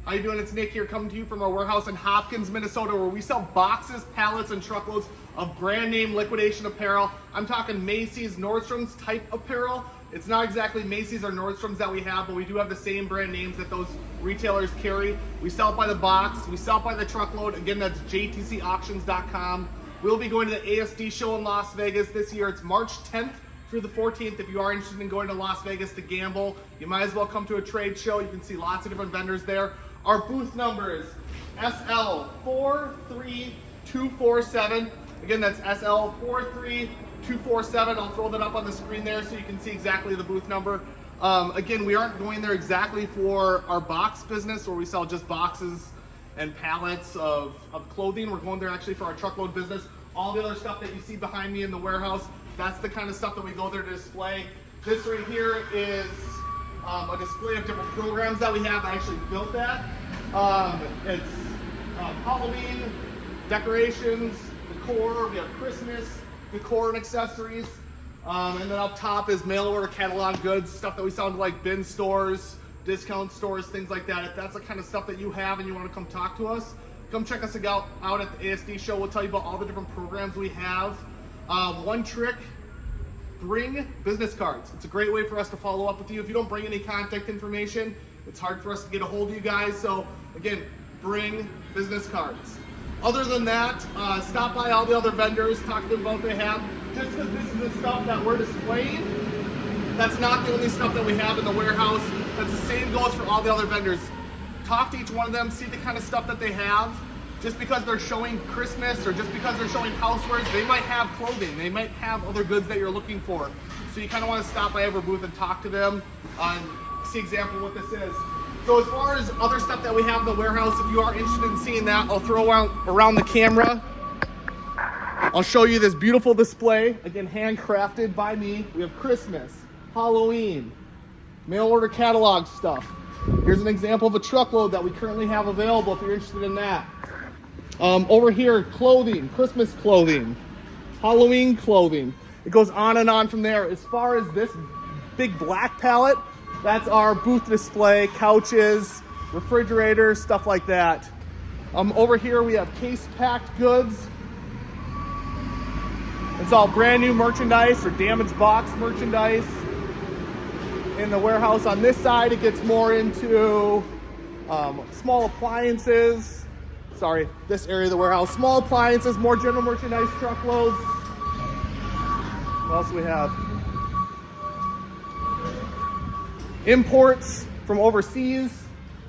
How you doing? It's Nick here, coming to you from our warehouse in Hopkins, Minnesota, where we sell boxes, pallets, and truckloads of brand name liquidation apparel. I'm talking Macy's, Nordstrom's type apparel. It's not exactly Macy's or Nordstrom's that we have, but we do have the same brand names that those retailers carry. We sell it by the box, we sell it by the truckload. Again, that's jtcauctions.com. We'll be going to the ASD show in Las Vegas this year. It's March 10th through the 14th. If you are interested in going to Las Vegas to gamble, you might as well come to a trade show. You can see lots of different vendors there. Our booth number is SL43247. Again, that's SL43247. I'll throw that up on the screen there so you can see exactly the booth number. Again, we aren't going there exactly for our box business where we sell just boxes and pallets of clothing. We're going there actually for our truckload business. All the other stuff that you see behind me in the warehouse, that's the kind of stuff that we go there to display. This right here is a display of different programs that we have. I actually built that. It's Halloween, decorations, decor. We have Christmas, decor and accessories. And then up top is mail order catalog goods, stuff that we sell to like bin stores, discount stores, things like that. If that's the kind of stuff that you have and you want to come talk to us, come check us out at the ASD show. We'll tell you about all the different programs we have. One trick, bring business cards. It's a great way for us to follow up with you. If you don't bring any contact information, it's hard for us to get a hold of you guys. So again, bring business cards. Other than that, stop by all the other vendors, talk to them about what they have. Just because this is the stuff that we're displaying, that's not the only stuff that we have in the warehouse. That's the same goes for all the other vendors. Talk to each one of them, see the kind of stuff that they have. Just because they're showing Christmas or just because they're showing housewares, they might have clothing. They might have other goods that you're looking for. So you kind of want to stop by every booth and talk to them and see exactly what this is. So as far as other stuff that we have in the warehouse, if you are interested in seeing that, I'll throw around the camera. I'll show you this beautiful display. Again, handcrafted by me. We have Christmas, Halloween, mail order catalog stuff. Here's an example of a truckload that we currently have available if you're interested in that. Over here, clothing, Christmas clothing, Halloween clothing. It goes on and on from there. As far as this big black pallet, that's our booth display, couches, refrigerators, stuff like that. Over here we have case packed goods. It's all brand new merchandise or damaged box merchandise. In the warehouse on this side, it gets more into small appliances. Sorry, this area of the warehouse. Small appliances, more general merchandise, truckloads. What else do we have? Imports from overseas.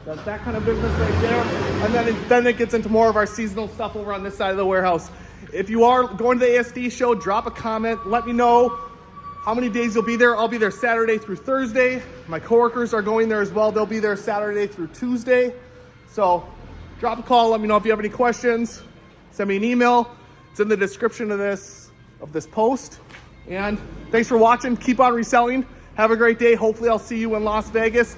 That's that kind of business right there. And then it gets into more of our seasonal stuff over on this side of the warehouse. If you are going to the ASD show, drop a comment. Let me know how many days you'll be there. I'll be there Saturday through Thursday. My coworkers are going there as well. They'll be there Saturday through Tuesday. So drop a call. Let me know if you have any questions. Send me an email. It's in the description of this post. And thanks for watching. Keep on reselling. Have a great day. Hopefully I'll see you in Las Vegas.